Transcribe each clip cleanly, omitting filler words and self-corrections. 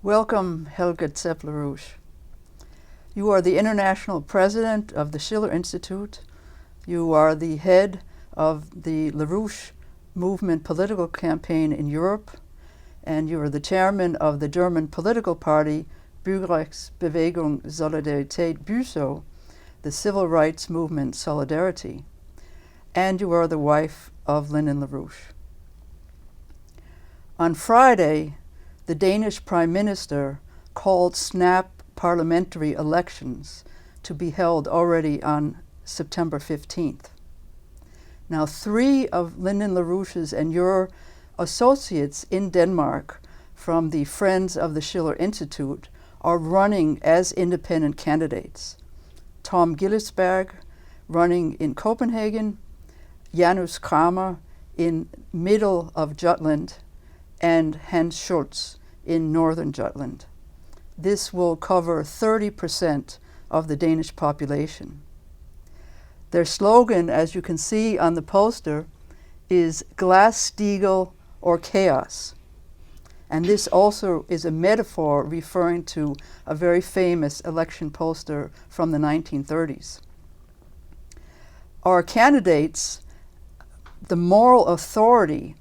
Welcome, Helga Zepp-LaRouche. You are the international president of the Schiller Institute. You are the head of the LaRouche movement political campaign in Europe, and you are the chairman of the German political party Bürgerrechtsbewegung Solidarität Büssow, the civil rights movement Solidarity, and you are the wife of Lyndon LaRouche. On Friday, the Danish Prime Minister called snap parliamentary elections to be held already on September 15th. Now, 3 of Lyndon LaRouche's and your associates in Denmark from the Friends of the Schiller Institute are running as independent candidates. Tom Gillesberg running in Copenhagen, Janus Kramer in middle of Jutland, and Hans Schultz in northern Jutland. This will cover 30% of the Danish population. Their slogan, as you can see on the poster, is Glass-Steagall or chaos. And this also is a metaphor referring to a very famous election poster from the 1930s. Our candidates, the moral authority,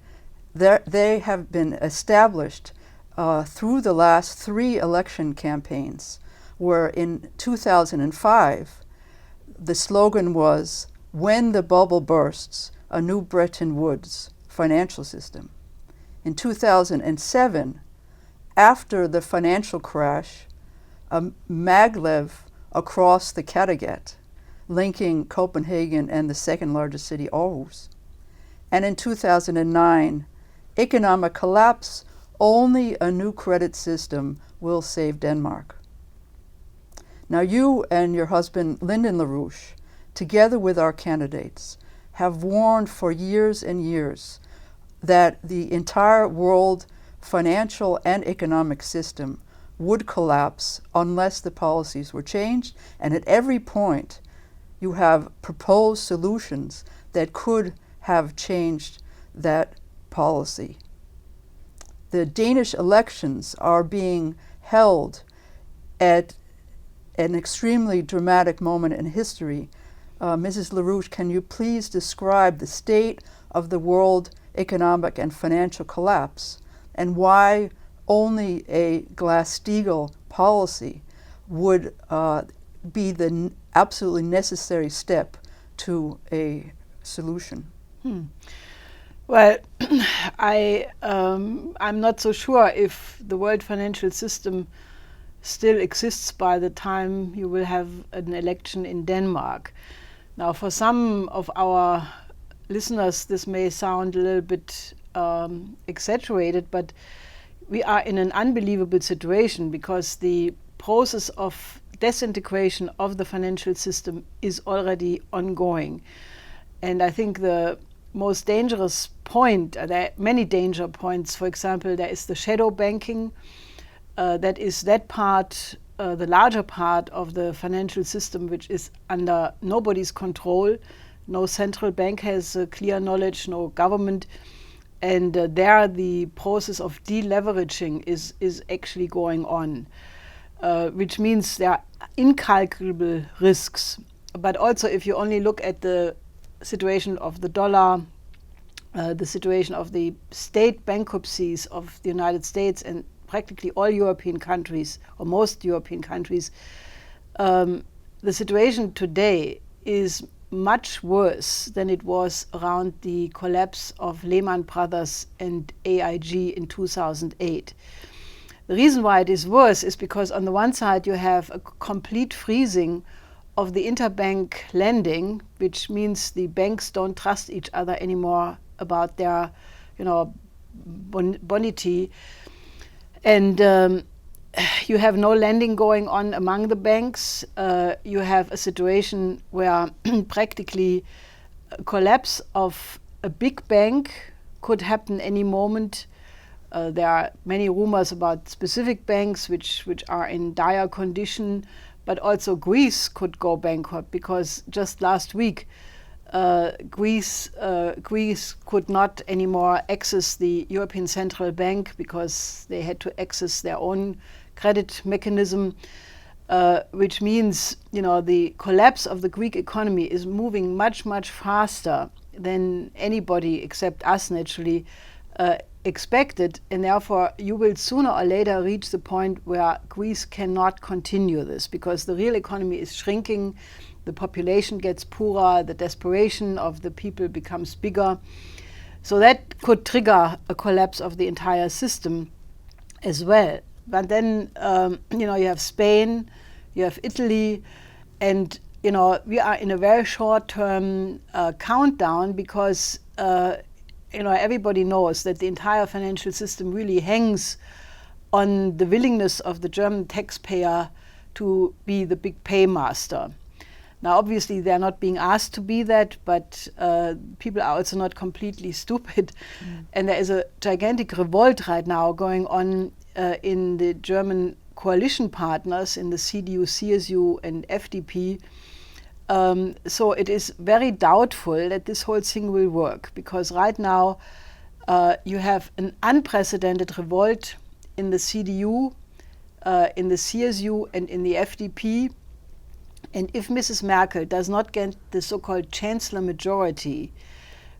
they have been established through the last 3 election campaigns, where in 2005, the slogan was, "When the bubble bursts, a new Bretton Woods financial system." In 2007, after the financial crash, a maglev across the Kattegat, linking Copenhagen and the second largest city, Aarhus. And in 2009, economic collapse, only a new credit system will save Denmark. Now you and your husband, Lyndon LaRouche, together with our candidates, have warned for years and years that the entire world financial and economic system would collapse unless the policies were changed, and at every point you have proposed solutions that could have changed that policy. The Danish elections are being held at an extremely dramatic moment in history. Mrs. LaRouche, can you please describe the state of the world economic and financial collapse and why only a Glass-Steagall policy would be the absolutely necessary step to a solution? Well, I'm not so sure if the world financial system still exists by the time you will have an election in Denmark. Now, for some of our listeners, this may sound a little bit exaggerated, but we are in an unbelievable situation because the process of disintegration of the financial system is already ongoing. And I think the most dangerous point, there are many danger points. For example, there is the shadow banking. That is that part, the larger part of the financial system, which is under nobody's control. No central bank has clear knowledge, no government. And there the process of deleveraging is actually going on, which means there are incalculable risks. But also if you only look at the situation of the dollar, the situation of the state bankruptcies of the United States and practically all European countries, or most European countries, the situation today is much worse than it was around the collapse of Lehman Brothers and AIG in 2008. The reason why it is worse is because on the one side you have a complete freezing of the interbank lending, which means the banks don't trust each other anymore about their, bonity, and you have no lending going on among the banks. You have a situation where practically a collapse of a big bank could happen any moment. There are many rumors about specific banks which are in dire condition, but also Greece could go bankrupt because just last week Greece could not anymore access the European Central Bank because they had to access their own credit mechanism, which means, the collapse of the Greek economy is moving much, much faster than anybody except us naturally expected, and therefore you will sooner or later reach the point where Greece cannot continue this, because the real economy is shrinking, the population gets poorer, the desperation of the people becomes bigger. So that could trigger a collapse of the entire system as well. But then, you have Spain, you have Italy, and, we are in a very short-term countdown because, everybody knows that the entire financial system really hangs on the willingness of the German taxpayer to be the big paymaster. Now, obviously, they're not being asked to be that, but people are also not completely stupid. And there is a gigantic revolt right now going on in the German coalition partners, in the CDU, CSU, and FDP. So it is very doubtful that this whole thing will work, because right now you have an unprecedented revolt in the CDU, in the CSU, and in the FDP. And if Mrs. Merkel does not get the so-called chancellor majority,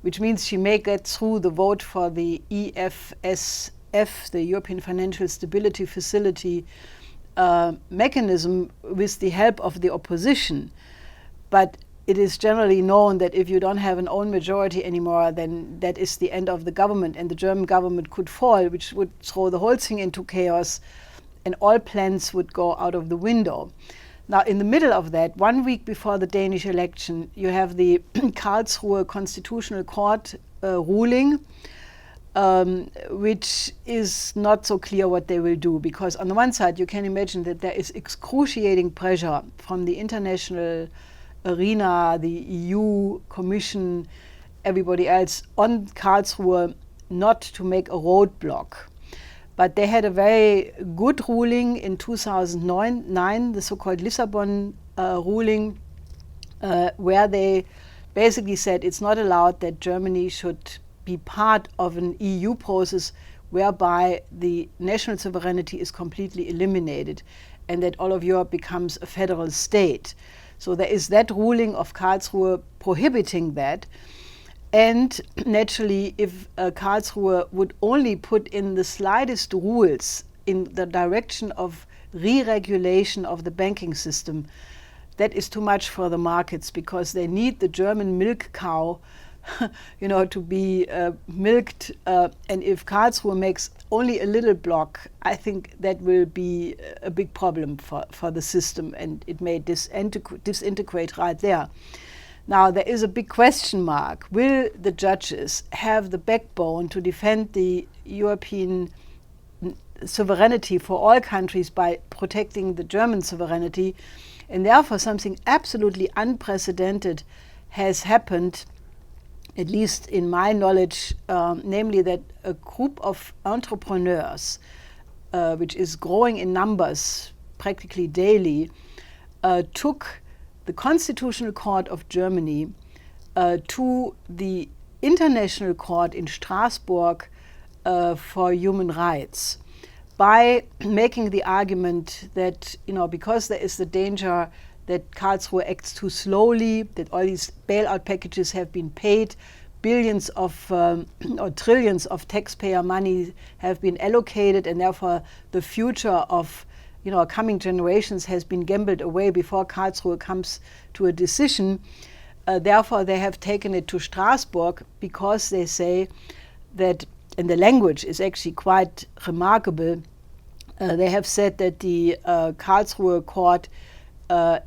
which means she may get through the vote for the EFSF, the European Financial Stability Facility mechanism, with the help of the opposition, but it is generally known that if you don't have an own majority anymore, then that is the end of the government, and the German government could fall, which would throw the whole thing into chaos, and all plans would go out of the window. Now, in the middle of that, 1 week before the Danish election, you have the Karlsruhe Constitutional Court ruling, which is not so clear what they will do, because on the one side, you can imagine that there is excruciating pressure from the international arena, the EU Commission, everybody else, on Karlsruhe not to make a roadblock. But they had a very good ruling in 2009, the so-called Lisbon ruling, where they basically said it's not allowed that Germany should be part of an EU process whereby the national sovereignty is completely eliminated and that all of Europe becomes a federal state. So there is that ruling of Karlsruhe prohibiting that. And naturally, if Karlsruhe would only put in the slightest rules in the direction of re-regulation of the banking system, that is too much for the markets, because they need the German milk cow to be milked. And if Karlsruhe makes only a little block, I think that will be a big problem for the system, and it may disintegrate right there. Now, there is a big question mark. Will the judges have the backbone to defend the European sovereignty for all countries by protecting the German sovereignty? And therefore, something absolutely unprecedented has happened, at least in my knowledge, namely that a group of entrepreneurs, which is growing in numbers practically daily, took the Constitutional Court of Germany to the International Court in Strasbourg for Human Rights, by making the argument that, because there is the danger that Karlsruhe acts too slowly, that all these bailout packages have been paid, billions of or trillions of taxpayer money have been allocated, and therefore the future of coming generations has been gambled away before Karlsruhe comes to a decision. Therefore, they have taken it to Strasbourg, because they say that, and the language is actually quite remarkable, they have said that the Karlsruhe court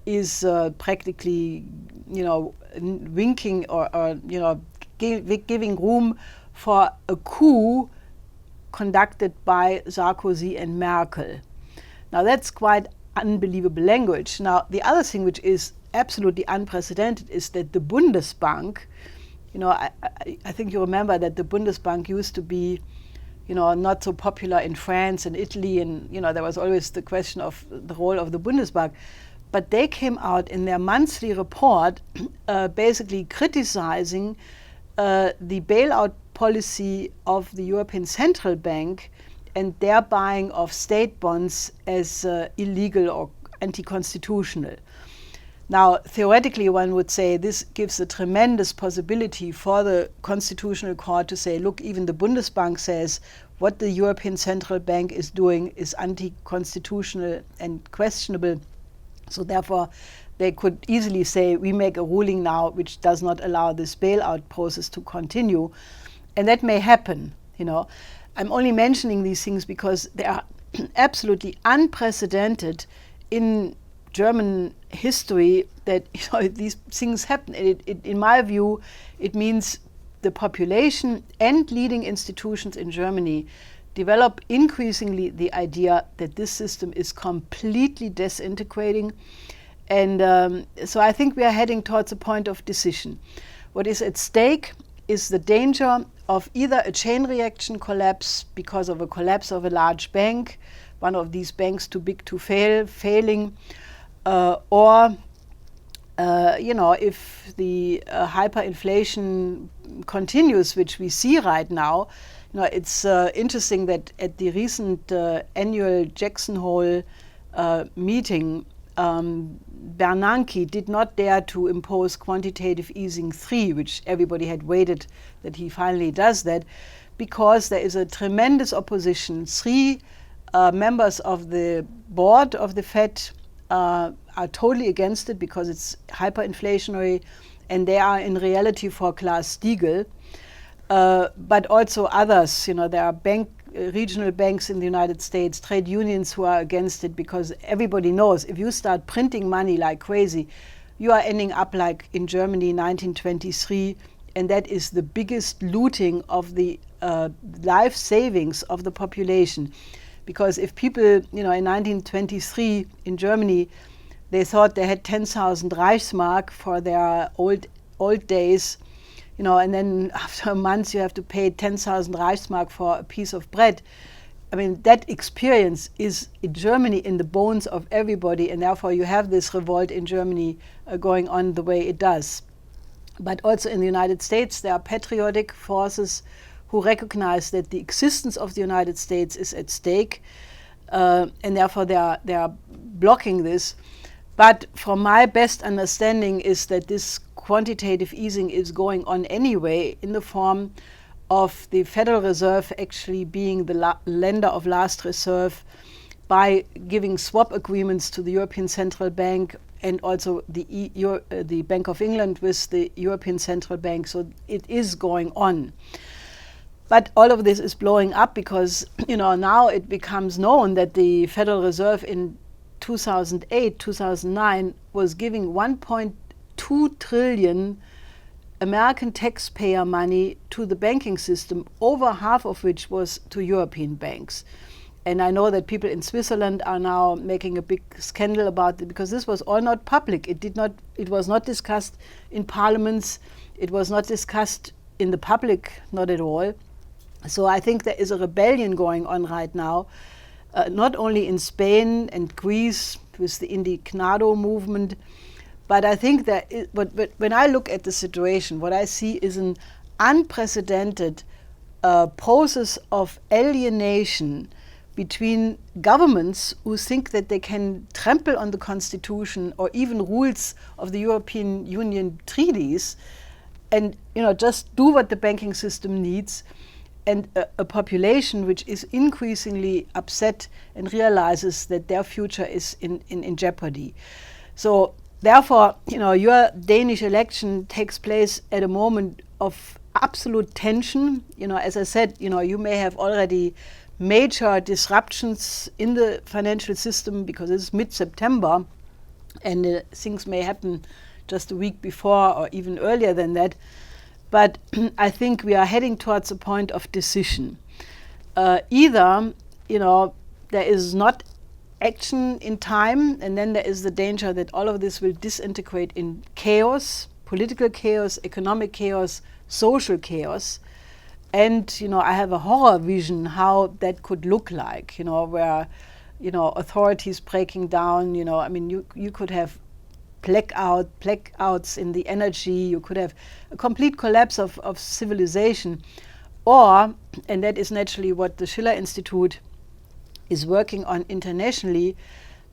is practically, winking or giving room for a coup conducted by Sarkozy and Merkel. Now, that's quite unbelievable language. Now, the other thing which is absolutely unprecedented is that the Bundesbank, I think you remember that the Bundesbank used to be, not so popular in France and Italy, and, there was always the question of the role of the Bundesbank. but they came out in their monthly report basically criticizing the bailout policy of the European Central Bank and their buying of state bonds as illegal or anti-constitutional. Now, theoretically, one would say this gives a tremendous possibility for the Constitutional Court to say, look, even the Bundesbank says what the European Central Bank is doing is anti-constitutional and questionable. So therefore, they could easily say, we make a ruling now which does not allow this bailout process to continue. And that may happen, you know. I'm only mentioning these things because they are absolutely unprecedented in German history that, you know, these things happen. In my view, it means the population and leading institutions in Germany develop increasingly the idea that this system is completely disintegrating. And so I think we are heading towards a point of decision. What is at stake is the danger of either a chain reaction collapse because of a collapse of a large bank, one of these banks too big to fail, failing, or you know, if the hyperinflation continues, which we see right now. You know, it's interesting that at the recent annual Jackson Hole meeting, Bernanke did not dare to impose quantitative easing 3, which everybody had waited that he finally does that, because there is a tremendous opposition. 3 members of the board of the Fed are totally against it because it's hyperinflationary, and they are in reality for Glass-Steagall. But also others, you know, there are regional banks in the United States, trade unions who are against it, because everybody knows if you start printing money like crazy, you are ending up like in Germany 1923, and that is the biggest looting of the life savings of the population. Because if people, you know, in 1923 in Germany, they thought they had 10,000 Reichsmark for their old days, you know, and then after a month you have to pay 10,000 Reichsmark for a piece of bread. I mean, that experience is in Germany in the bones of everybody, and therefore you have this revolt in Germany going on the way it does. But also in the United States, there are patriotic forces who recognize that the existence of the United States is at stake, and therefore they are blocking this. But from my best understanding is that this quantitative easing is going on anyway in the form of the Federal Reserve actually being the lender of last resort by giving swap agreements to the European Central Bank and also the Bank of England with the European Central Bank. So it is going on. But all of this is blowing up because, you know, now it becomes known that the Federal Reserve in 2008, 2009 was giving 1.2 trillion American taxpayer money to the banking system, over half of which was to European banks. And I know that people in Switzerland are now making a big scandal about it because this was all not public. It was not discussed in parliaments. It was not discussed in the public, not at all. So I think there is a rebellion going on right now, not only in Spain and Greece with the Indignado movement, but I think that but when I look at the situation, what I see is an unprecedented process of alienation between governments who think that they can trample on the Constitution or even rules of the European Union treaties and, you know, just do what the banking system needs, and a population which is increasingly upset and realizes that their future is in jeopardy. So therefore, you know, your Danish election takes place at a moment of absolute tension. You know, as I said, you know, you may have already major disruptions in the financial system because it's mid-September and things may happen just a week before or even earlier than that. But I think we are heading towards a point of decision. Either, you know, there is not action in time, and then there is the danger that all of this will disintegrate in chaos, political chaos, economic chaos, social chaos. And, you know, I have a horror vision how that could look like, you know, where authorities breaking down. I mean, you could have blackouts in the energy. You could have a complete collapse of civilization, or, and that is naturally what the Schiller Institute is working on internationally,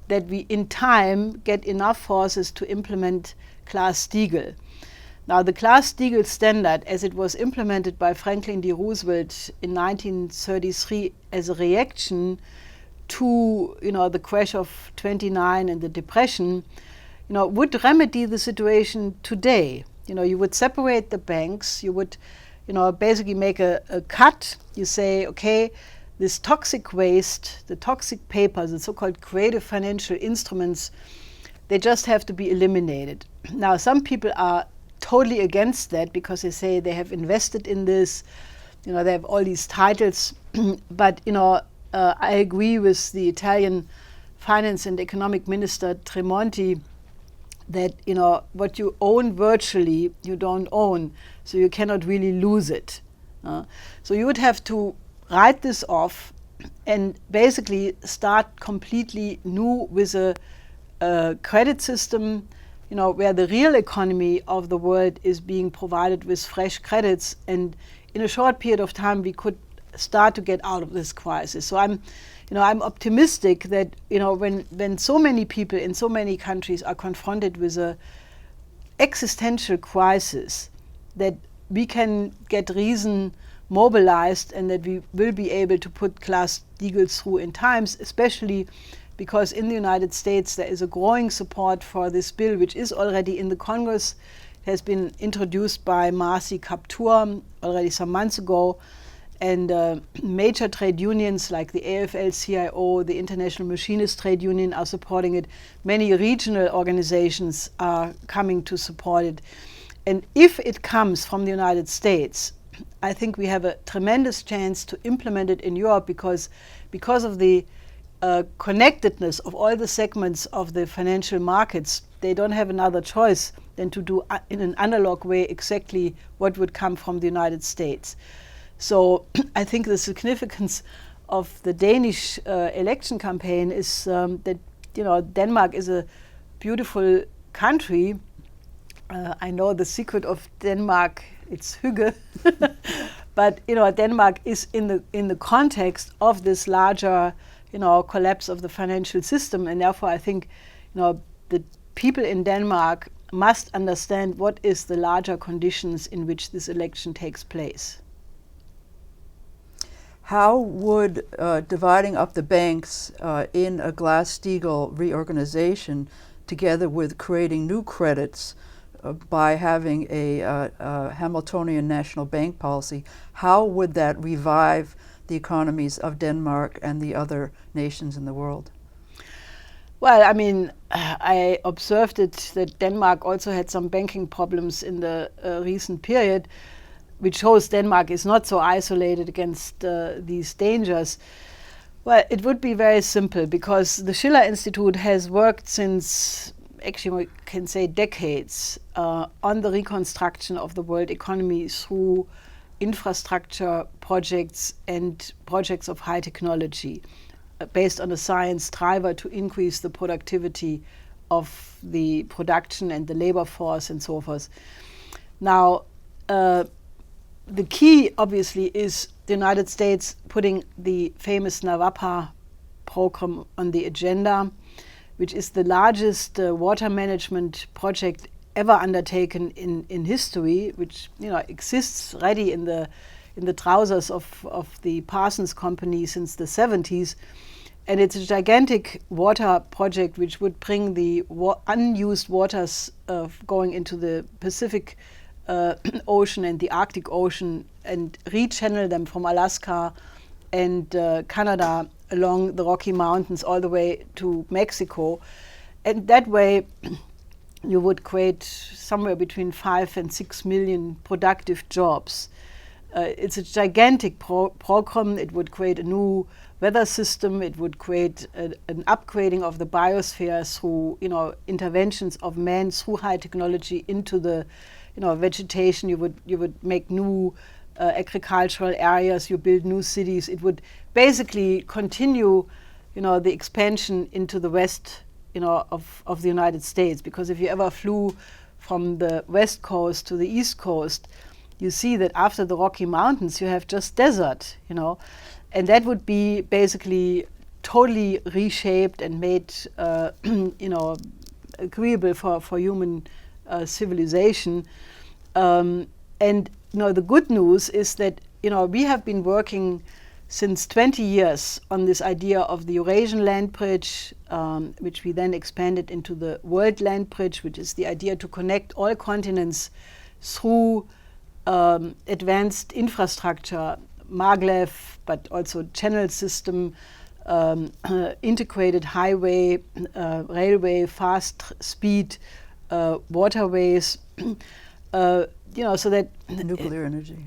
that we in time get enough forces to implement Glass-Steagall. Now, the Glass-Steagall standard, as it was implemented by Franklin D. Roosevelt in 1933 as a reaction to the crash of '29 and the Depression, would remedy the situation today. You would separate the banks. You would, basically make a cut. You say, okay, this toxic waste, the toxic papers, the so-called creative financial instruments, they just have to be eliminated. Now, some people are totally against that because they say they have invested in this, they have all these titles. But, I agree with the Italian finance and economic minister Tremonti that, what you own virtually, you don't own. So you cannot really lose it. So you would have to write this off and basically start completely new with a credit system, where the real economy of the world is being provided with fresh credits, and in a short period of time we could start to get out of this crisis. So I'm optimistic that when so many people in so many countries are confronted with a existential crisis, that we can get reason mobilized and that we will be able to put Glass-Steagall through in times, especially because in the United States there is a growing support for this bill, which is already in the Congress. It has been introduced by Marcy Kaptur already some months ago, and major trade unions like the AFL-CIO, the International Machinist Trade Union are supporting it. Many regional organizations are coming to support it. And if it comes from the United States, I think we have a tremendous chance to implement it in Europe because of the connectedness of all the segments of the financial markets. They don't have another choice than to do in an analog way exactly what would come from the United States. So I think the significance of the Danish election campaign is that Denmark is a beautiful country. I know the secret of Denmark, it's hygge, but Denmark is in the context of this larger collapse of the financial system, and therefore I think the people in Denmark must understand what is the larger conditions in which this election takes place. How would dividing up the banks in a Glass-Steagall reorganization, together with creating new credits by having a Hamiltonian national bank policy, how would that revive the economies of Denmark and the other nations in the world? Well, I mean, I observed that Denmark also had some banking problems in the recent period, which shows Denmark is not so isolated against these dangers. Well, it would be very simple, because the Schiller Institute has worked since, actually we can say decades, on the reconstruction of the world economy through infrastructure projects and projects of high technology, based on a science driver to increase the productivity of the production and the labor force and so forth. Now, the key, obviously, is the United States putting the famous NAWAPA program on the agenda, which is the largest water management project ever undertaken in history, which exists already in the trousers of the Parsons Company since the 70s. And it's a gigantic water project which would bring the unused waters going into the Pacific Ocean and the Arctic Ocean and rechannel them from Alaska and Canada along the Rocky Mountains all the way to Mexico. And that way you would create somewhere between 5 and 6 million productive jobs. It's a gigantic program. It would create a new weather system. It would create an upgrading of the biosphere through interventions of man through high technology into the vegetation. You would make new agricultural areas. You build new cities. It would basically continue the expansion into the west, of the United States. Because if you ever flew from the west coast to the east coast, you see that after the Rocky Mountains, you have just desert, and that would be basically totally reshaped and made, agreeable for human civilization. And the good news is that we have been working since 20 years on this idea of the Eurasian land bridge, which we then expanded into the world land bridge, which is the idea to connect all continents through advanced infrastructure, maglev, but also channel system, integrated highway, railway, fast speed, waterways, so that nuclear energy.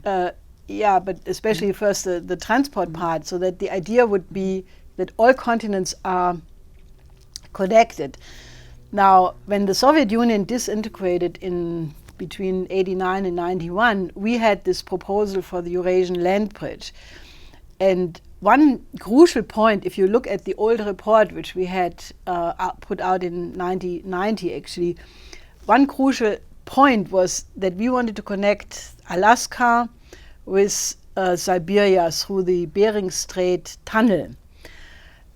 Yeah, but especially first the transport part, so that the idea would be that all continents are connected. Now, when the Soviet Union disintegrated in between 89 and 91, we had this proposal for the Eurasian land bridge. And one crucial point, if you look at the old report, which we had put out in 1990 actually, one crucial point was that we wanted to connect Alaska with Siberia through the Bering Strait tunnel.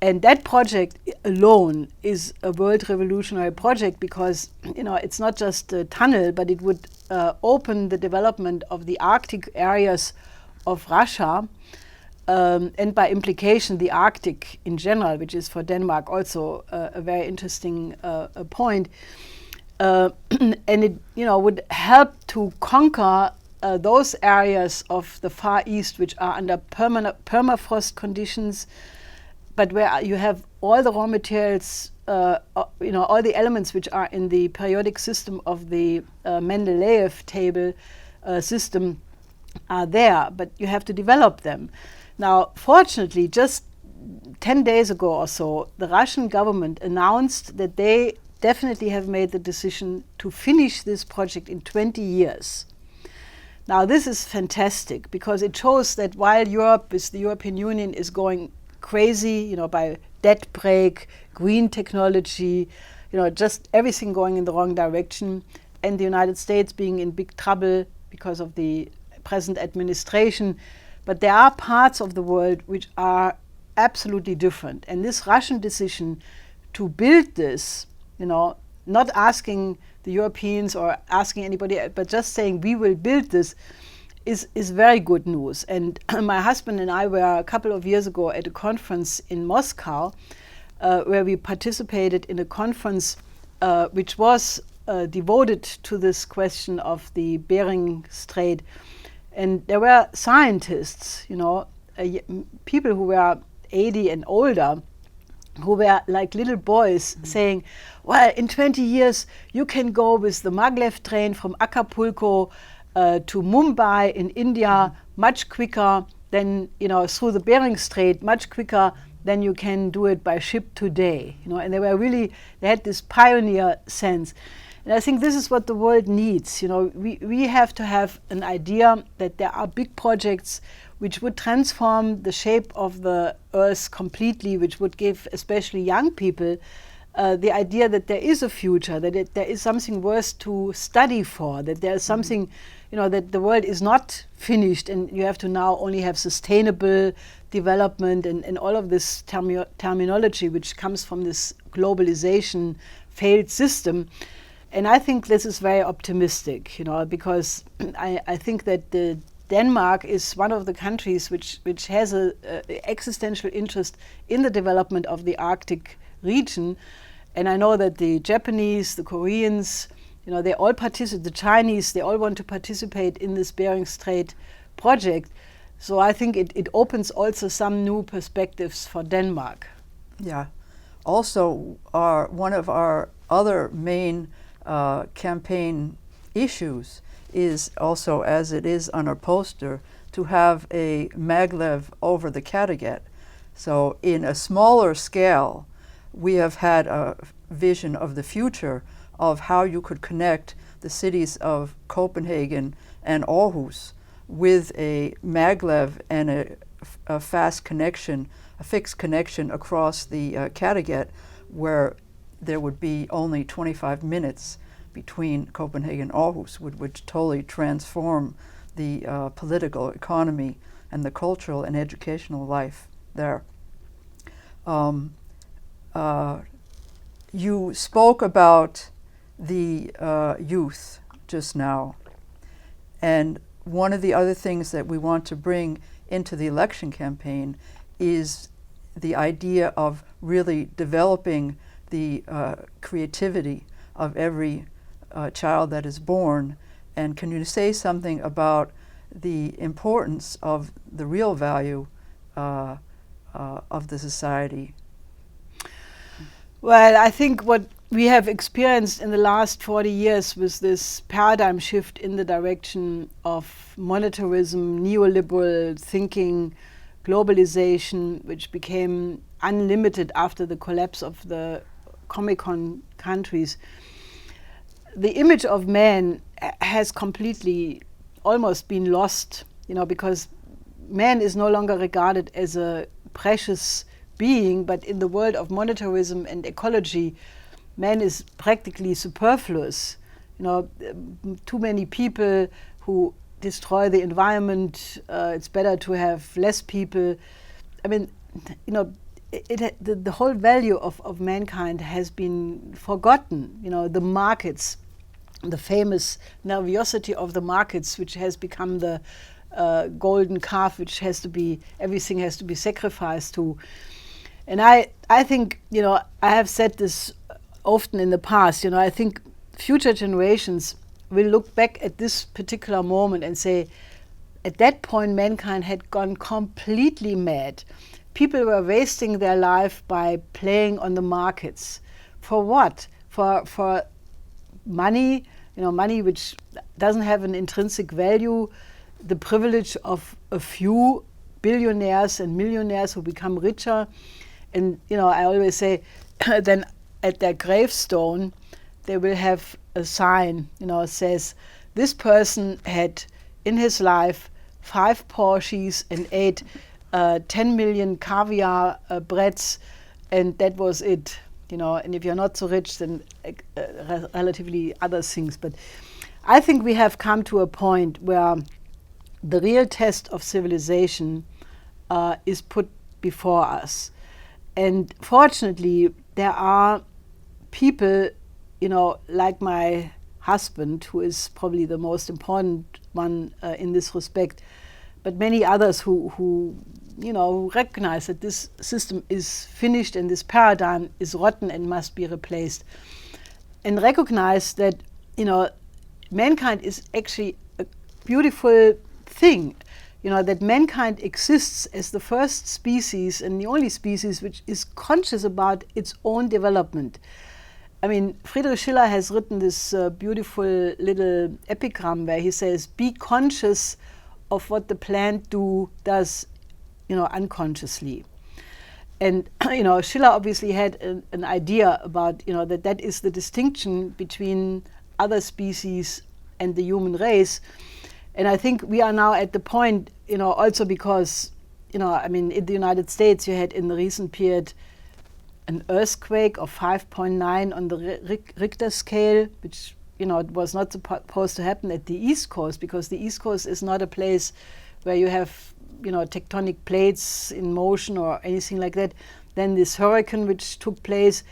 And that project alone is a world revolutionary project because, it's not just a tunnel, but it would open the development of the Arctic areas of Russia, and by implication the Arctic in general, which is for Denmark also a very interesting point. And it, would help to conquer those areas of the Far East which are under permafrost conditions, but where you have all the raw materials, all the elements which are in the periodic system of the Mendeleev table system are there, but you have to develop them. Now, fortunately, just 10 days ago or so, the Russian government announced that they definitely have made the decision to finish this project in 20 years. Now, this is fantastic because it shows that while Europe, with the European Union, is going crazy, by debt break, green technology, just everything going in the wrong direction, and the United States being in big trouble because of the present administration. But there are parts of the world which are absolutely different. And this Russian decision to build this, not asking the Europeans or asking anybody, but just saying we will build this, is very good news. And my husband and I were a couple of years ago at a conference in Moscow, where we participated in a conference which was devoted to this question of the Bering Strait. And there were scientists, people who were 80 and older, who were like little boys saying, well, in 20 years, you can go with the maglev train from Acapulco to Mumbai in India much quicker than, through the Bering Strait, much quicker than you can do it by ship today. And they had this pioneer sense. And I think this is what the world needs. We have to have an idea that there are big projects which would transform the shape of the Earth completely, which would give especially young people the idea that there is a future, that there is something worth to study for, that there is something, that the world is not finished and you have to now only have sustainable development and all of this terminology which comes from this globalization failed system. And I think this is very optimistic, because I think that Denmark is one of the countries which has an existential interest in the development of the Arctic region. And I know that the Japanese, the Koreans, they all participate, the Chinese, they all want to participate in this Bering Strait project. So I think it opens also some new perspectives for Denmark. Yeah. Also, one of our other main campaign issues is also, as it is on our poster, to have a maglev over the Kattegat. So in a smaller scale, we have had a vision of the future of how you could connect the cities of Copenhagen and Aarhus with a maglev and a fast connection, fixed connection across the Kattegat, where there would be only 25 minutes between Copenhagen and Aarhus, which totally transform the political economy and the cultural and educational life there. You spoke about the youth just now, and one of the other things that we want to bring into the election campaign is the idea of really developing the creativity of every child that is born. And can you say something about the importance of the real value of the society? Well, I think what we have experienced in the last 40 years was this paradigm shift in the direction of monetarism, neoliberal thinking, globalization, which became unlimited after the collapse of the Comecon countries. The image of man has completely almost been lost, because man is no longer regarded as a precious being, but in the world of monetarism and ecology, man is practically superfluous. Too many people who destroy the environment. It's better to have less people. I mean, the whole value of mankind has been forgotten. The markets, the famous nervosity of the markets, which has become the golden calf, which everything has to be sacrificed to. And I think, I have said this often in the past, I think future generations will look back at this particular moment and say, at that point, mankind had gone completely mad. People were wasting their life by playing on the markets. For what? For money, money which doesn't have an intrinsic value, the privilege of a few billionaires and millionaires who become richer. And, I always say, then at their gravestone, they will have a sign, says, this person had in his life 5 Porsches and ate 10 million caviar breads, and that was it. And if you're not so rich, then relatively other things. But I think we have come to a point where the real test of civilization is put before us. And fortunately, there are people, like my husband, who is probably the most important one in this respect, but many others who recognize that this system is finished and this paradigm is rotten and must be replaced, and recognize that, mankind is actually a beautiful thing. That mankind exists as the first species and the only species which is conscious about its own development. I mean, Friedrich Schiller has written this beautiful little epigram where he says, be conscious of what the plant does, unconsciously. And, Schiller obviously had an idea about, that is the distinction between other species and the human race. And I think we are now at the point, also because, in the United States, you had in the recent period an earthquake of 5.9 on the Richter scale, which, it was not supposed to happen at the East Coast, because the East Coast is not a place where you have, tectonic plates in motion or anything like that. Then this hurricane which took place,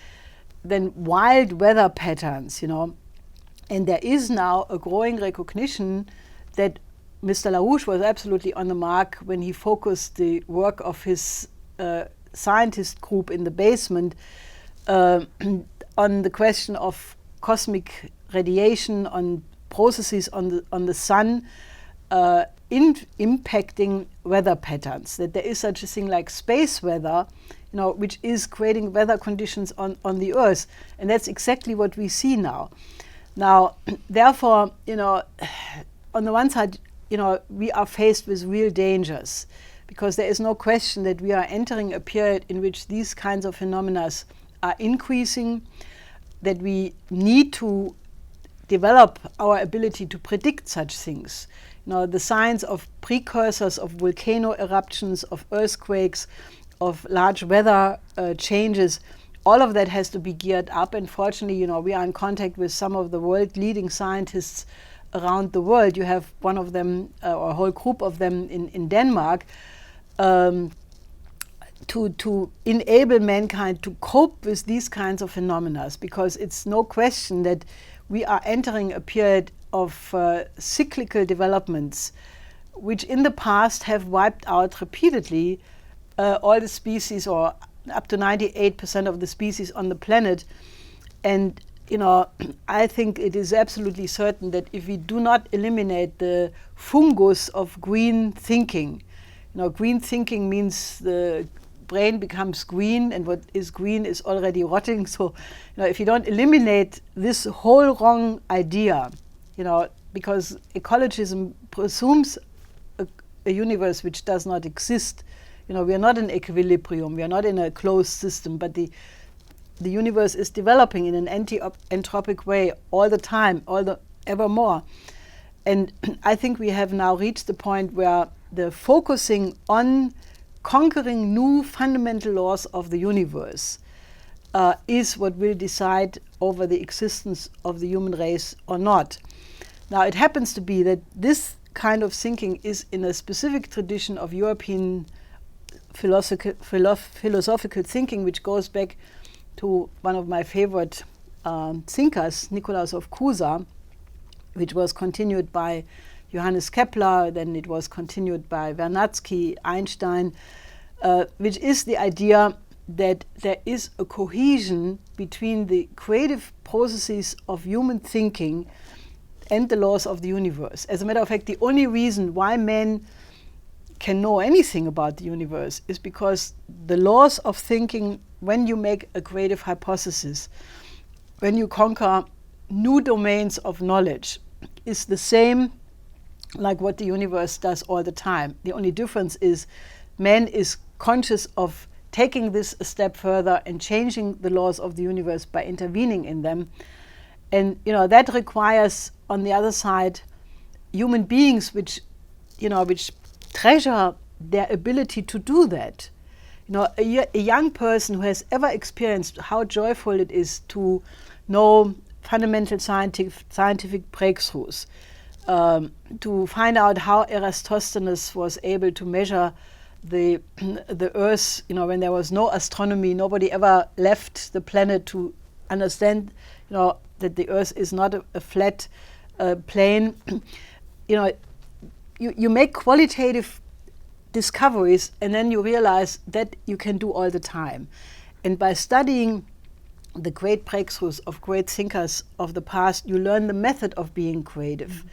then wild weather patterns, And there is now a growing recognition that Mr. LaRouche was absolutely on the mark when he focused the work of his scientist group in the basement on the question of cosmic radiation, on processes on the sun impacting weather patterns, that there is such a thing like space weather, which is creating weather conditions on the Earth. And that's exactly what we see now. Now, therefore, on the one side, we are faced with real dangers, because there is no question that we are entering a period in which these kinds of phenomena are increasing, that we need to develop our ability to predict such things. The signs of precursors of volcano eruptions, of earthquakes, of large weather changes, all of that has to be geared up. And fortunately, we are in contact with some of the world leading scientists around the world. You have one of them, or a whole group of them in Denmark, to enable mankind to cope with these kinds of phenomena, because it's no question that we are entering a period of cyclical developments which in the past have wiped out repeatedly all the species, or up to 98% of the species on the planet. And I think it is absolutely certain that if we do not eliminate the fungus of green thinking, green thinking means the brain becomes green, and what is green is already rotting. So, if you don't eliminate this whole wrong idea, because ecologism presumes a universe which does not exist. We are not in equilibrium, we are not in a closed system, but the universe is developing in an anti-entropic way all the time, evermore. And I think we have now reached the point where the focusing on conquering new fundamental laws of the universe is what will decide over the existence of the human race or not. Now, it happens to be that this kind of thinking is in a specific tradition of European philosophical thinking, which goes back to one of my favorite thinkers, Nicolaus of Cusa, which was continued by Johannes Kepler, then it was continued by Vernadsky, Einstein, which is the idea that there is a cohesion between the creative processes of human thinking and the laws of the universe. As a matter of fact, the only reason why men can know anything about the universe is because the laws of thinking, when you make a creative hypothesis, when you conquer new domains of knowledge, is the same like what the universe does all the time. The only difference is man is conscious of taking this a step further and changing the laws of the universe by intervening in them. And that requires, on the other side, human beings which treasure their ability to do that. A young person who has ever experienced how joyful it is to know fundamental scientific breakthroughs, to find out how Eratosthenes was able to measure the Earth, when there was no astronomy, nobody ever left the planet to understand, that the Earth is not a flat plane. You make qualitative discoveries, and then you realize that you can do all the time. And by studying the great breakthroughs of great thinkers of the past, you learn the method of being creative.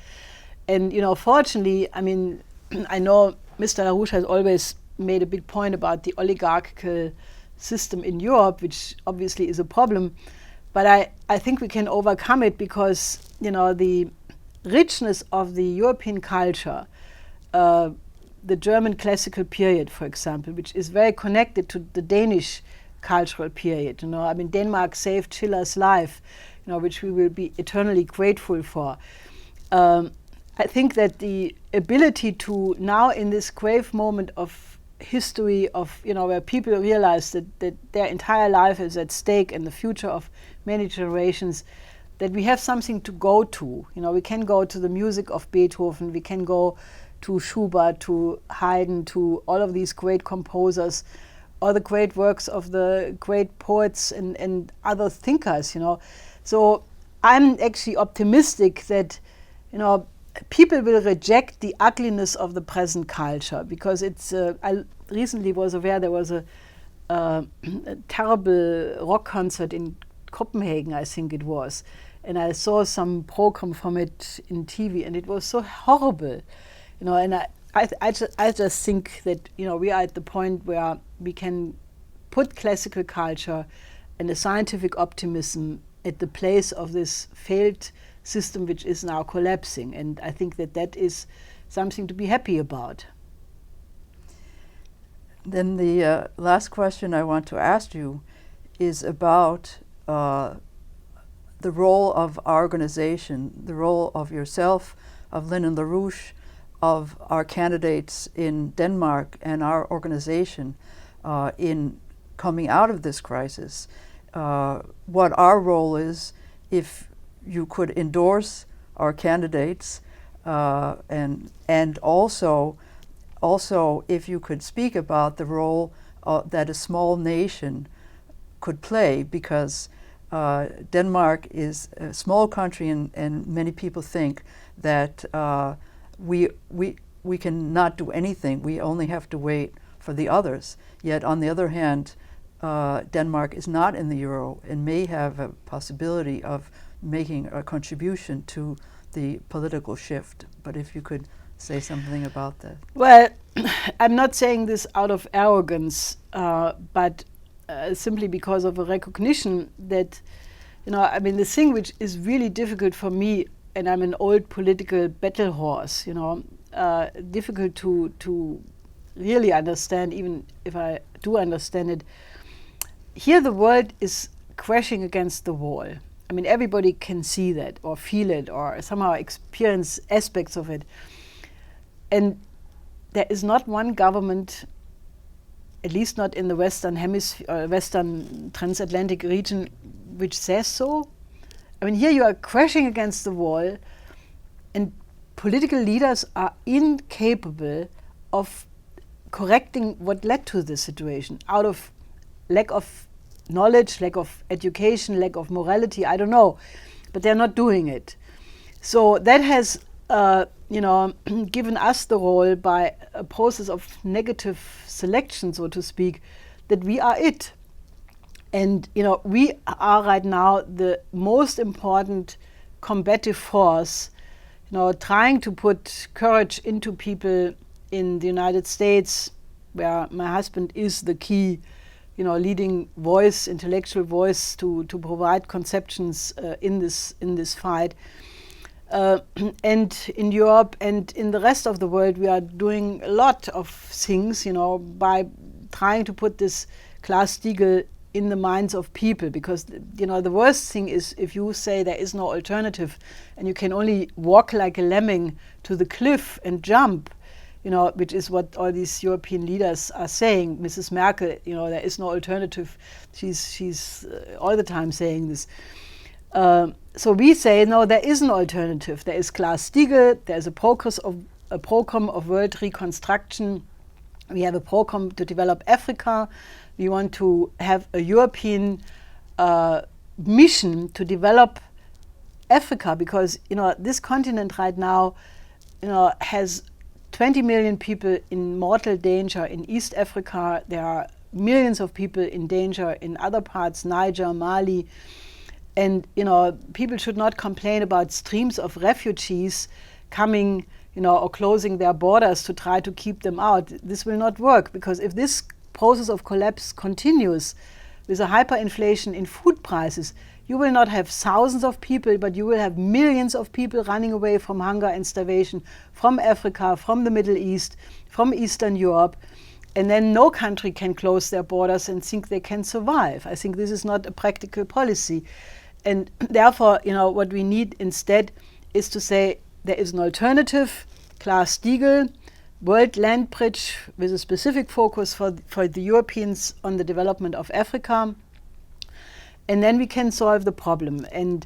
And fortunately, I know Mr. LaRouche has always made a big point about the oligarchical system in Europe, which obviously is a problem. But I think we can overcome it because, the richness of the European culture, the German classical period, for example, which is very connected to the Danish cultural period. Denmark saved Schiller's life, which we will be eternally grateful for. I think that the ability to now, in this grave moment of history, of where people realize that their entire life is at stake and the future of many generations, that we have something to go to. We can go to the music of Beethoven, we can go to Schubert, to Haydn, to all of these great composers, or the great works of the great poets and other thinkers. So I'm actually optimistic that people will reject the ugliness of the present culture, because it's. I recently was aware there was a terrible rock concert in Copenhagen, I think it was, and I saw some program from it in TV, and it was so horrible, And I just think that we are at the point where we can put classical culture and a scientific optimism at the place of this failed system which is now collapsing, and I think that is something to be happy about. Then the last question I want to ask you is about the role of our organization, the role of yourself, of Lynn and LaRouche, of our candidates in Denmark and our organization. in coming out of this crisis, what our role is, if you could endorse our candidates, and also if you could speak about the role that a small nation could play, because Denmark is a small country, and many people think that we cannot do anything. We only have to wait for the others. Yet on the other hand, Denmark is not in the euro and may have a possibility of making a contribution to the political shift. But if you could say something about that. Well, I'm not saying this out of arrogance, but simply because of a recognition that, I mean, the thing which is really difficult for me, and I'm an old political battle horse, difficult to really understand, even if I do understand it. Here the world is crashing against the wall. I mean, everybody can see that or feel it or somehow experience aspects of it. And there is not one government, at least not in the Western Hemisphere, Western transatlantic region, which says so. I mean, here you are crashing against the wall, and political leaders are incapable of correcting what led to this situation out of lack of knowledge, lack of education, lack of morality, I don't know, but they're not doing it. So that has given us the role by a process of negative selection, so to speak, that we are it. And we are right now the most important combative force, trying to put courage into people in the United States, where my husband is the key, leading voice, intellectual voice to provide conceptions in this fight. And in Europe and in the rest of the world, we are doing a lot of things, by trying to put this Glass-Steagall in the minds of people, because the worst thing is if you say there is no alternative and you can only walk like a lemming to the cliff and jump, which is what all these European leaders are saying. Mrs. Merkel, there is no alternative. She's all the time saying this. So we say, no, there is an alternative. There is Glass-Steagall, there is a program of world reconstruction. We have a program to develop Africa. We want to have a European mission to develop Africa, because this continent right now has 20 million people in mortal danger in East Africa. There are millions of people in danger in other parts, Niger, Mali. And people should not complain about streams of refugees coming, or closing their borders to try to keep them out. This will not work, because if this process of collapse continues with a hyperinflation in food prices, you will not have thousands of people, but you will have millions of people running away from hunger and starvation from Africa, from the Middle East, from Eastern Europe. And then no country can close their borders and think they can survive. I think this is not a practical policy. And therefore, what we need instead is to say there is an alternative, Glass-Steagall, World Land Bridge with a specific focus for the Europeans on the development of Africa. And then we can solve the problem. And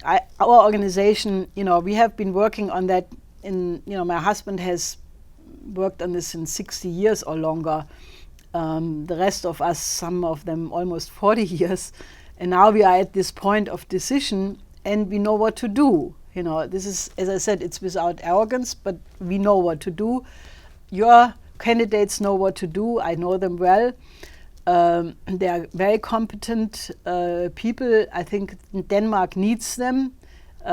our organization, we have been working on that. My husband has worked on this in 60 years or longer. The rest of us, some of them almost 40 years. And now we are at this point of decision, and we know what to do. This is, as I said, it's without arrogance, but we know what to do. Your candidates know what to do. I know them well. They are very competent people. I think Denmark needs them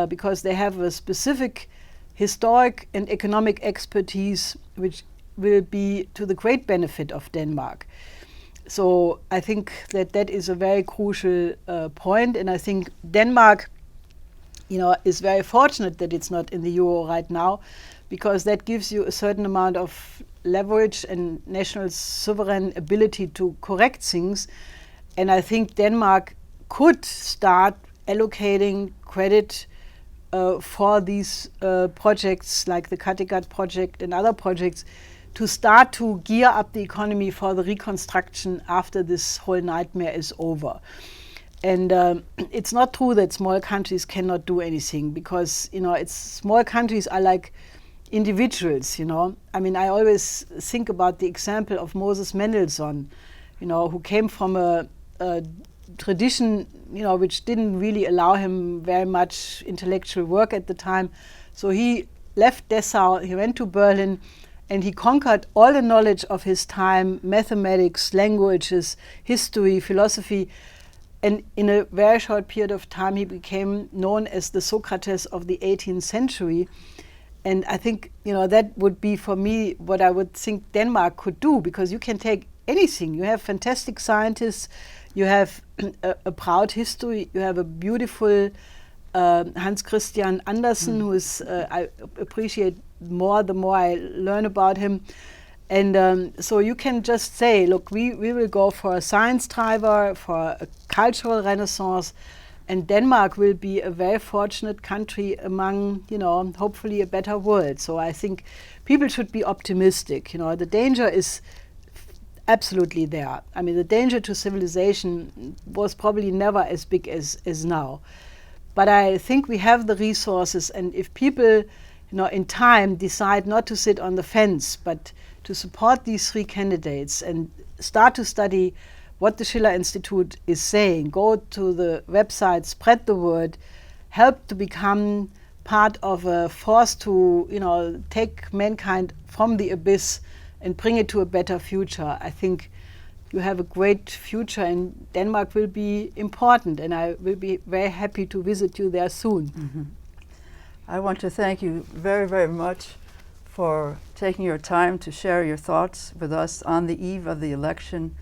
because they have a specific historic and economic expertise which will be to the great benefit of Denmark. So I think that is a very crucial point, and I think Denmark, is very fortunate that it's not in the euro right now, because that gives you a certain amount of leverage and national sovereign ability to correct things. And I think Denmark could start allocating credit for these projects like the Kattegat project and other projects to start to gear up the economy for the reconstruction after this whole nightmare is over. And it's not true that small countries cannot do anything, because small countries are like individuals. I mean, I always think about the example of Moses Mendelssohn, who came from a tradition, which didn't really allow him very much intellectual work at the time. So he left Dessau, he went to Berlin, and he conquered all the knowledge of his time, mathematics, languages, history, philosophy. And in a very short period of time, he became known as the Socrates of the 18th century. And I think, that would be for me what I would think Denmark could do, because you can take anything. You have fantastic scientists, you have a proud history, you have a beautiful Hans Christian Andersen, who is, I appreciate more the more I learn about him. And so you can just say, look, we will go for a science driver, for a cultural renaissance, and Denmark will be a very fortunate country among, hopefully a better world. So I think people should be optimistic. The danger is absolutely there. I mean, the danger to civilization was probably never as big as now. But I think we have the resources, and if people, in time decide not to sit on the fence, but to support these three candidates and start to study what the Schiller Institute is saying, go to the website, spread the word, help to become part of a force to, take mankind from the abyss and bring it to a better future. I think you have a great future, and Denmark will be important, and I will be very happy to visit you there soon. Mm-hmm. I want to thank you very, very much for taking your time to share your thoughts with us on the eve of the election.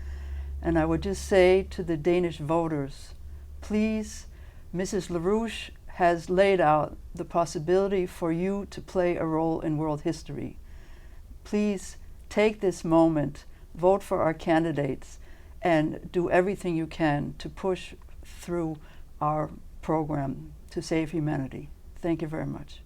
And I would just say to the Danish voters, please, Mrs. LaRouche has laid out the possibility for you to play a role in world history. Please take this moment, vote for our candidates, and do everything you can to push through our program to save humanity. Thank you very much.